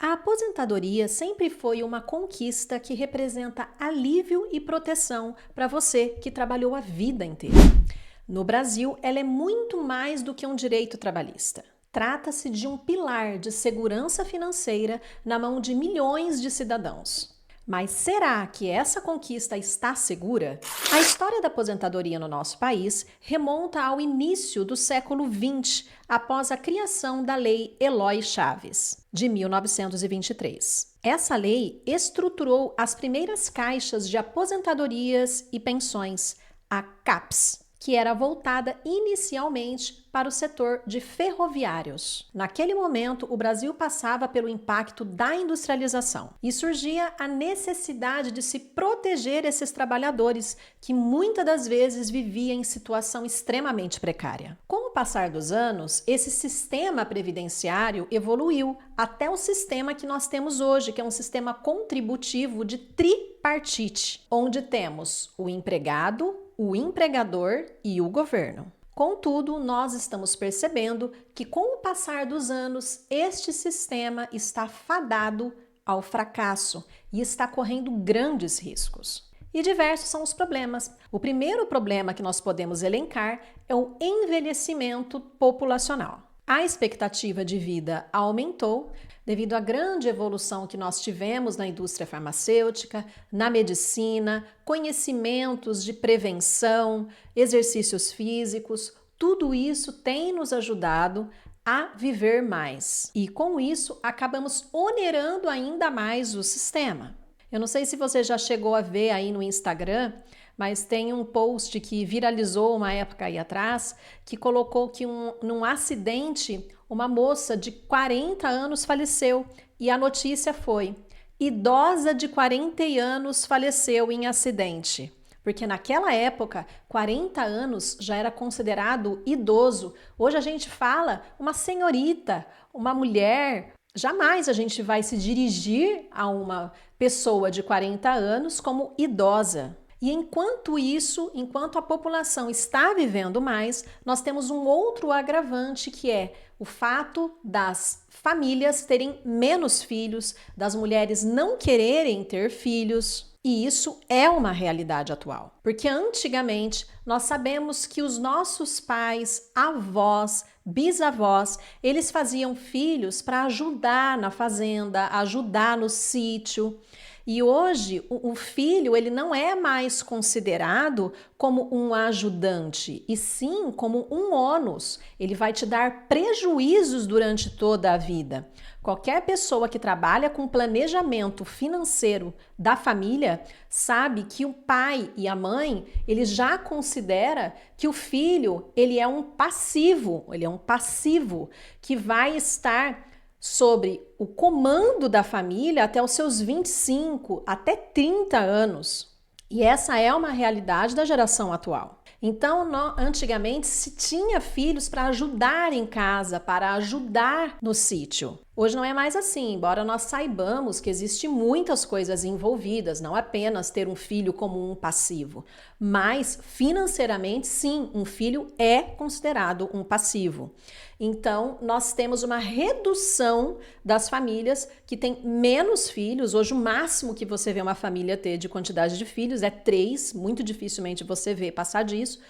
A aposentadoria sempre foi uma conquista que representa alívio e proteção para você que trabalhou a vida inteira. No Brasil, ela é muito mais do que um direito trabalhista. Trata-se de um pilar de segurança financeira na mão de milhões de cidadãos. Mas será que essa conquista está segura? A história da aposentadoria no nosso país remonta ao início do século XX, após a criação da Lei Eloy Chaves, de 1923. Essa lei estruturou as primeiras caixas de aposentadorias e pensões, a CAPES, que era voltada inicialmente para o setor de ferroviários. Naquele momento, o Brasil passava pelo impacto da industrialização e surgia a necessidade de se proteger esses trabalhadores que muitas das vezes viviam em situação extremamente precária. Com o passar dos anos, esse sistema previdenciário evoluiu até o sistema que nós temos hoje, que é um sistema contributivo de tripartite, onde temos o empregado, o empregador e o governo. Contudo, nós estamos percebendo que com o passar dos anos, este sistema está fadado ao fracasso e está correndo grandes riscos. E diversos são os problemas. O primeiro problema que nós podemos elencar é o envelhecimento populacional. A expectativa de vida aumentou devido à grande evolução que nós tivemos na indústria farmacêutica, na medicina, conhecimentos de prevenção, exercícios físicos. Tudo isso tem nos ajudado a viver mais. E com isso, acabamos onerando ainda mais o sistema. Eu não sei se você já chegou a ver aí no Instagram, mas tem um post que viralizou uma época aí atrás, que colocou que num acidente uma moça de 40 anos faleceu e a notícia foi: idosa de 40 anos faleceu em acidente. Porque naquela época, 40 anos já era considerado idoso. Hoje a gente fala uma senhorita, uma mulher. Jamais a gente vai se dirigir a uma pessoa de 40 anos como idosa. E enquanto isso, enquanto a população está vivendo mais, nós temos um outro agravante que é o fato das famílias terem menos filhos, das mulheres não quererem ter filhos. E isso é uma realidade atual. Porque antigamente nós sabemos que os nossos pais, avós, bisavós, eles faziam filhos para ajudar na fazenda, ajudar no sítio. E hoje o filho ele não é mais considerado como um ajudante, e sim como um ônus. Ele vai te dar prejuízos durante toda a vida. Qualquer pessoa que trabalha com planejamento financeiro da família sabe que o pai e a mãe, ele já considera que o filho, ele é um passivo que vai estar sobre o comando da família até os seus 25, até 30 anos. E essa é uma realidade da geração atual. Então, antigamente se tinha filhos para ajudar em casa, para ajudar no sítio. Hoje não é mais assim, embora nós saibamos que existem muitas coisas envolvidas, não apenas ter um filho como um passivo, mas financeiramente sim, um filho é considerado um passivo. Então, nós temos uma redução das famílias que têm menos filhos. Hoje, o máximo que você vê uma família ter de quantidade de filhos é 3, muito dificilmente você vê passar disso,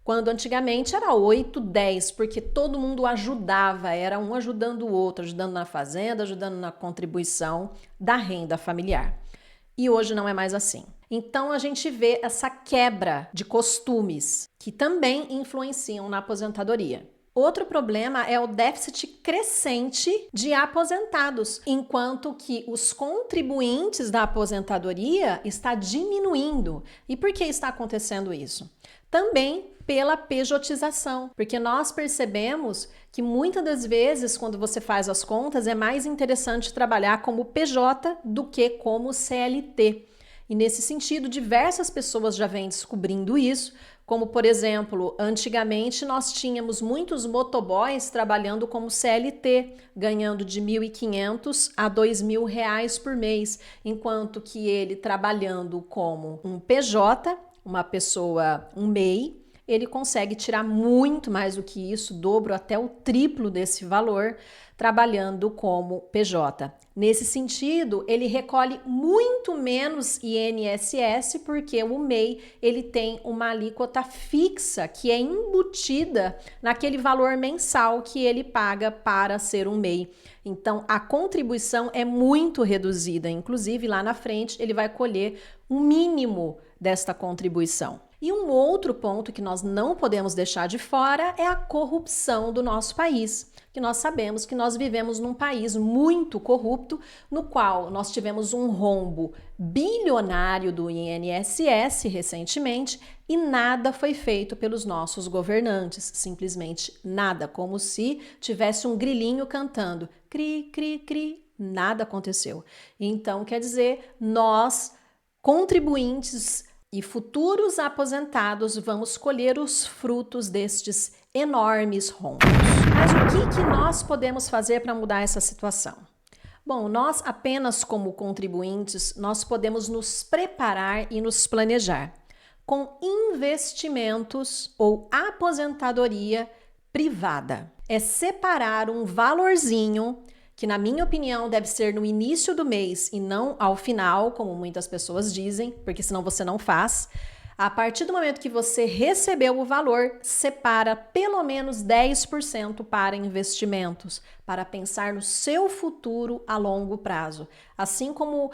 quando antigamente era 8, 10, porque todo mundo ajudava, era um ajudando o outro, ajudando na fazenda, ajudando na contribuição da renda familiar. E hoje não é mais assim. Então a gente vê essa quebra de costumes que também influenciam na aposentadoria. Outro problema é o déficit crescente de aposentados, enquanto que os contribuintes da aposentadoria está diminuindo. E por que está acontecendo isso? Também pela pejotização, porque nós percebemos que muitas das vezes, quando você faz as contas, é mais interessante trabalhar como PJ do que como CLT. E nesse sentido, diversas pessoas já vêm descobrindo isso, como por exemplo, antigamente nós tínhamos muitos motoboys trabalhando como CLT, ganhando de R$ 1.500 a R$ 2.000 por mês, enquanto que ele trabalhando como um PJ, uma pessoa, um MEI, ele consegue tirar muito mais do que isso, dobro até o triplo desse valor, trabalhando como PJ. Nesse sentido, ele recolhe muito menos INSS, porque o MEI ele tem uma alíquota fixa que é embutida naquele valor mensal que ele paga para ser um MEI. Então, a contribuição é muito reduzida, inclusive lá na frente ele vai colher o mínimo desta contribuição. E um outro ponto que nós não podemos deixar de fora é a corrupção do nosso país, que nós sabemos que nós vivemos num país muito corrupto, no qual nós tivemos um rombo bilionário do INSS recentemente e nada foi feito pelos nossos governantes, simplesmente nada, como se tivesse um grilinho cantando cri, cri, cri, nada aconteceu. Então, quer dizer, nós, contribuintes e futuros aposentados, vamos colher os frutos destes enormes rombos. Mas o que nós podemos fazer para mudar essa situação? Bom, nós apenas como contribuintes, nós podemos nos preparar e nos planejar com investimentos ou aposentadoria privada. É separar um valorzinho que, na minha opinião, deve ser no início do mês e não ao final, como muitas pessoas dizem, porque senão você não faz. A partir do momento que você recebeu o valor, separa pelo menos 10% para investimentos, para pensar no seu futuro a longo prazo. Assim como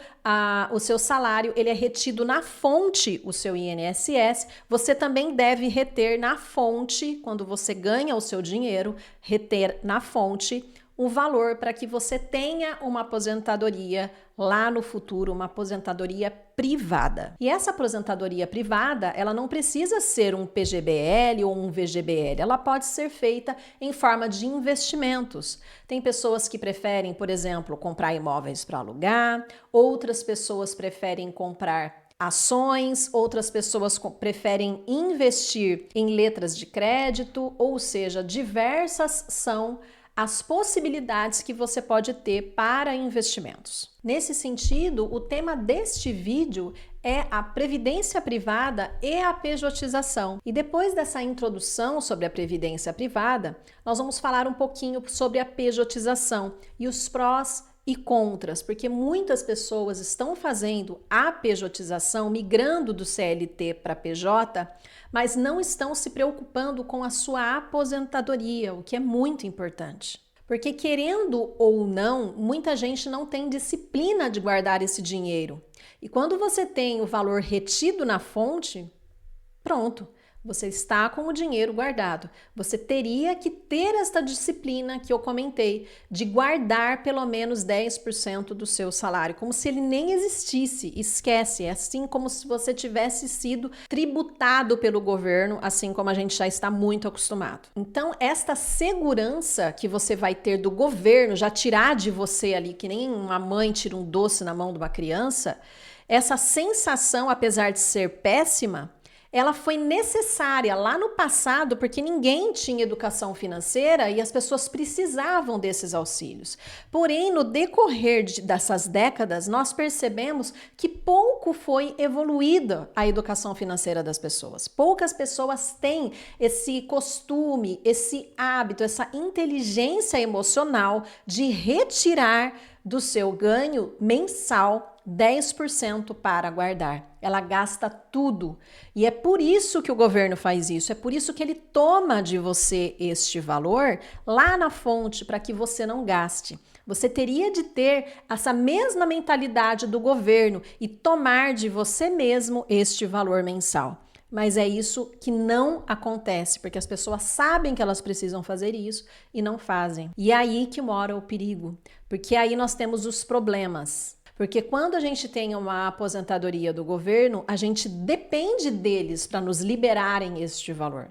o seu salário ele é retido na fonte, o seu INSS, você também deve reter na fonte, quando você ganha o seu dinheiro, reter na fonte um valor para que você tenha uma aposentadoria lá no futuro, uma aposentadoria privada. E essa aposentadoria privada, ela não precisa ser um PGBL ou um VGBL, ela pode ser feita em forma de investimentos. Tem pessoas que preferem, por exemplo, comprar imóveis para alugar, outras pessoas preferem comprar ações, outras pessoas preferem investir em letras de crédito, ou seja, diversas são as possibilidades que você pode ter para investimentos. Nesse sentido, o tema deste vídeo é a previdência privada e a pejotização. E depois dessa introdução sobre a previdência privada, nós vamos falar um pouquinho sobre a pejotização e os prós e contras, porque muitas pessoas estão fazendo a pejotização, migrando do CLT para PJ, mas não estão se preocupando com a sua aposentadoria, o que é muito importante. Porque querendo ou não, muita gente não tem disciplina de guardar esse dinheiro. E quando você tem o valor retido na fonte, pronto. Você está com o dinheiro guardado. Você teria que ter esta disciplina que eu comentei, de guardar pelo menos 10% do seu salário, como se ele nem existisse. Esquece, é assim como se você tivesse sido tributado pelo governo, assim como a gente já está muito acostumado. Então, esta segurança que você vai ter do governo, já tirar de você ali, que nem uma mãe tira um doce na mão de uma criança, essa sensação, apesar de ser péssima, ela foi necessária lá no passado porque ninguém tinha educação financeira e as pessoas precisavam desses auxílios. Porém, no decorrer dessas décadas, nós percebemos que pouco foi evoluída a educação financeira das pessoas. Poucas pessoas têm esse costume, esse hábito, essa inteligência emocional de retirar do seu ganho mensal 10% para guardar. Ela gasta tudo. E é por isso que o governo faz isso. É por isso que ele toma de você este valor lá na fonte para que você não gaste. Você teria de ter essa mesma mentalidade do governo e tomar de você mesmo este valor mensal. Mas é isso que não acontece, porque as pessoas sabem que elas precisam fazer isso e não fazem. E é aí que mora o perigo, porque aí nós temos os problemas. Porque quando a gente tem uma aposentadoria do governo, a gente depende deles para nos liberarem este valor.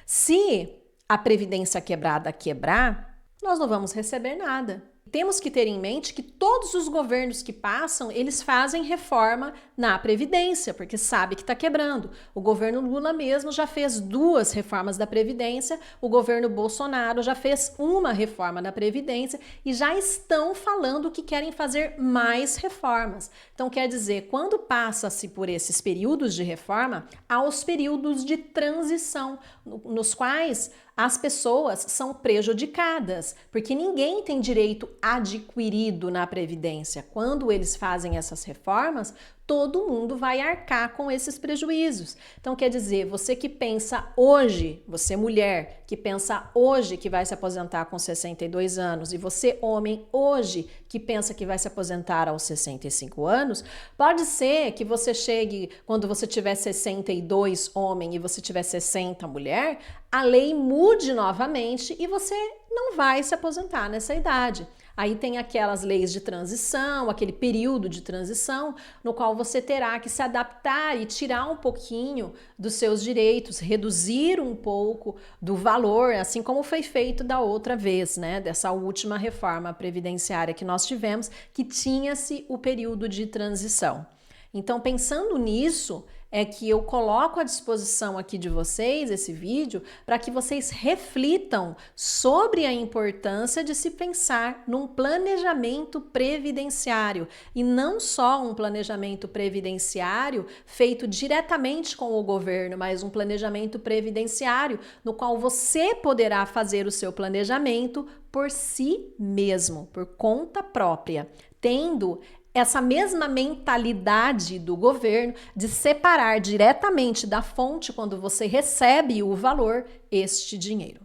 Se a previdência quebrada quebrar, nós não vamos receber nada. Temos que ter em mente que todos os governos que passam, eles fazem reforma na Previdência, porque sabe que está quebrando. O governo Lula mesmo já fez 2 reformas da Previdência, o governo Bolsonaro já fez uma reforma da Previdência e já estão falando que querem fazer mais reformas. Então, quer dizer, quando passa-se por esses períodos de reforma, há os períodos de transição, nos quais as pessoas são prejudicadas, porque ninguém tem direito adquirido na Previdência. Quando eles fazem essas reformas, todo mundo vai arcar com esses prejuízos. Então, quer dizer, você que pensa hoje, você mulher, que pensa hoje que vai se aposentar com 62 anos, e você homem hoje que pensa que vai se aposentar aos 65 anos, pode ser que você chegue, quando você tiver 62 homem e você tiver 60 mulher, a lei mude novamente e você não vai se aposentar nessa idade. Aí tem aquelas leis de transição, aquele período de transição, no qual você terá que se adaptar e tirar um pouquinho dos seus direitos, reduzir um pouco do valor, assim como foi feito da outra vez, né? Dessa última reforma previdenciária que nós tivemos, que tinha-se o período de transição. Então, pensando nisso, é que eu coloco à disposição aqui de vocês esse vídeo para que vocês reflitam sobre a importância de se pensar num planejamento previdenciário e não só um planejamento previdenciário feito diretamente com o governo, mas um planejamento previdenciário no qual você poderá fazer o seu planejamento por si mesmo, por conta própria, tendo essa mesma mentalidade do governo de separar diretamente da fonte, quando você recebe o valor, este dinheiro.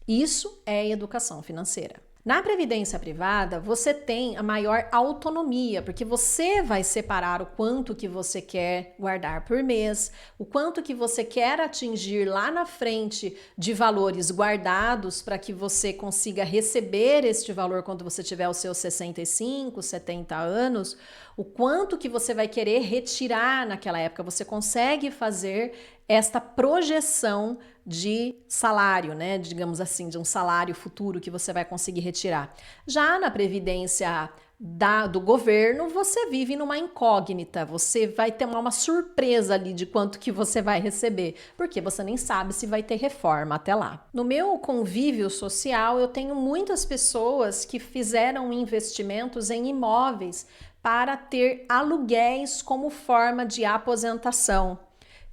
Isso é educação financeira. Na previdência privada, você tem a maior autonomia, porque você vai separar o quanto que você quer guardar por mês, o quanto que você quer atingir lá na frente de valores guardados para que você consiga receber este valor quando você tiver os seus 65, 70 anos, o quanto que você vai querer retirar naquela época. Você consegue fazer esta projeção de salário, né? Digamos assim, de um salário futuro que você vai conseguir retirar. Já na previdência do governo, você vive numa incógnita, você vai ter uma surpresa ali de quanto que você vai receber, porque você nem sabe se vai ter reforma até lá. No meu convívio social, eu tenho muitas pessoas que fizeram investimentos em imóveis para ter aluguéis como forma de aposentação.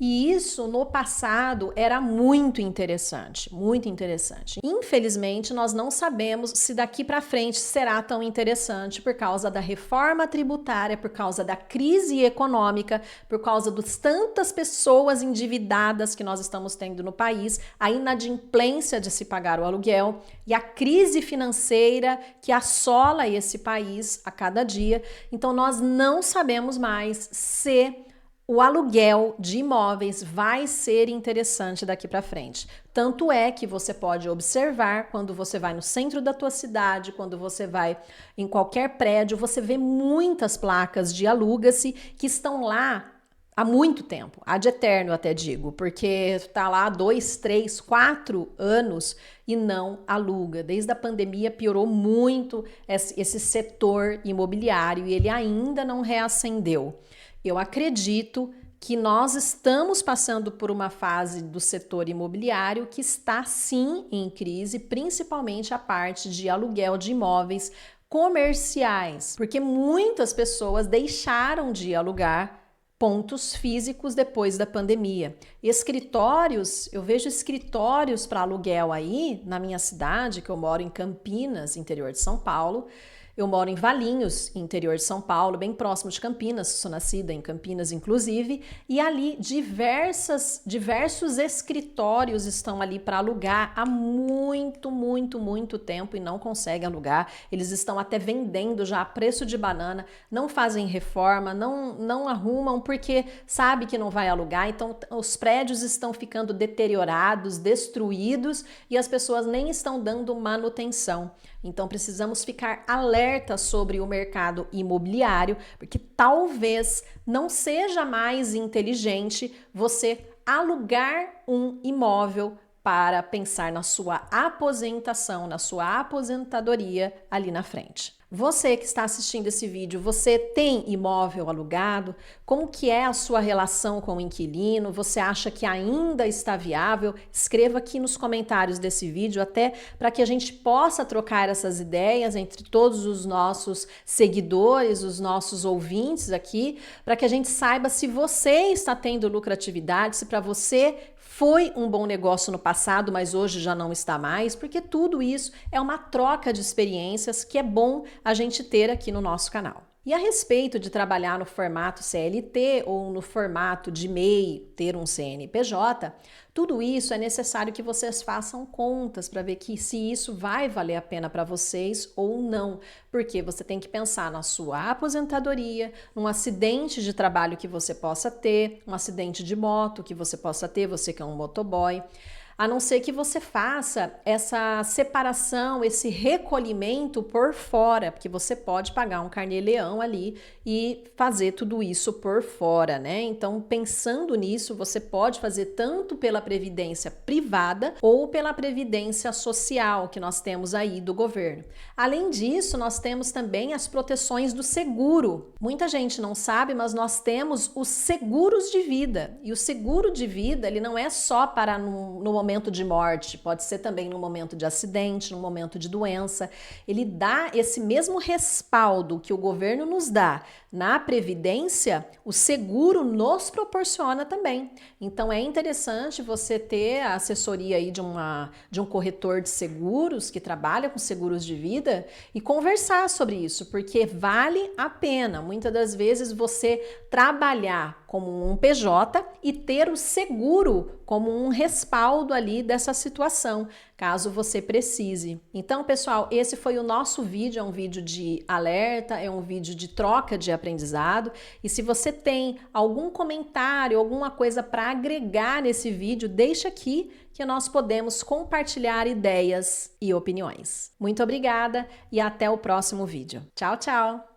E isso no passado era muito interessante, muito interessante. Infelizmente, nós não sabemos se daqui para frente será tão interessante por causa da reforma tributária, por causa da crise econômica, por causa das tantas pessoas endividadas que nós estamos tendo no país, a inadimplência de se pagar o aluguel e a crise financeira que assola esse país a cada dia. Então, nós não sabemos mais se o aluguel de imóveis vai ser interessante daqui para frente. Tanto é que você pode observar quando você vai no centro da tua cidade, quando você vai em qualquer prédio, você vê muitas placas de aluga-se que estão lá há muito tempo, ad eterno até digo, porque está lá 2, 3, 4 anos e não aluga. Desde a pandemia piorou muito esse setor imobiliário e ele ainda não reacendeu. Eu acredito que nós estamos passando por uma fase do setor imobiliário que está sim em crise, principalmente a parte de aluguel de imóveis comerciais, porque muitas pessoas deixaram de alugar pontos físicos depois da pandemia. Escritórios, eu vejo escritórios para aluguel aí na minha cidade, que eu moro em Campinas, interior de São Paulo. Eu moro em Valinhos, interior de São Paulo, bem próximo de Campinas, sou nascida em Campinas, inclusive, e ali diversos escritórios estão ali para alugar há muito tempo e não conseguem alugar. Eles estão até vendendo já a preço de banana, não fazem reforma, não arrumam porque sabe que não vai alugar, então os prédios estão ficando deteriorados, destruídos e as pessoas nem estão dando manutenção. Então precisamos ficar alerta sobre o mercado imobiliário, porque talvez não seja mais inteligente você alugar um imóvel para pensar na sua aposentação, na sua aposentadoria ali na frente. Você que está assistindo esse vídeo, você tem imóvel alugado? Como que é a sua relação com o inquilino? Você acha que ainda está viável? Escreva aqui nos comentários desse vídeo, até para que a gente possa trocar essas ideias entre todos os nossos seguidores, os nossos ouvintes aqui, para que a gente saiba se você está tendo lucratividade, se para você foi um bom negócio no passado, mas hoje já não está mais, porque tudo isso é uma troca de experiências que é bom a gente ter aqui no nosso canal. E a respeito de trabalhar no formato CLT ou no formato de MEI, ter um CNPJ, tudo isso é necessário que vocês façam contas para ver que se isso vai valer a pena para vocês ou não, porque você tem que pensar na sua aposentadoria, num acidente de trabalho que você possa ter, um acidente de moto que você possa ter, você que é um motoboy. A não ser que você faça essa separação, esse recolhimento por fora, porque você pode pagar um carnê-leão ali e fazer tudo isso por fora, né? Então, pensando nisso, você pode fazer tanto pela previdência privada ou pela previdência social que nós temos aí do governo. Além disso, nós temos também as proteções do seguro. Muita gente não sabe, mas nós temos os seguros de vida. E o seguro de vida, ele não é só para no momento de morte, pode ser também no momento de acidente, no momento de doença. Ele dá esse mesmo respaldo que o governo nos dá na previdência, o seguro nos proporciona também. Então é interessante você ter a assessoria aí de um corretor de seguros que trabalha com seguros de vida e conversar sobre isso, porque vale a pena muitas das vezes você trabalhar como um PJ e ter o seguro como um respaldo ali dessa situação, caso você precise. Então, pessoal, esse foi o nosso vídeo, é um vídeo de alerta, é um vídeo de troca de aprendizado. E se você tem algum comentário, alguma coisa para agregar nesse vídeo, deixa aqui que nós podemos compartilhar ideias e opiniões. Muito obrigada e até o próximo vídeo. Tchau, tchau!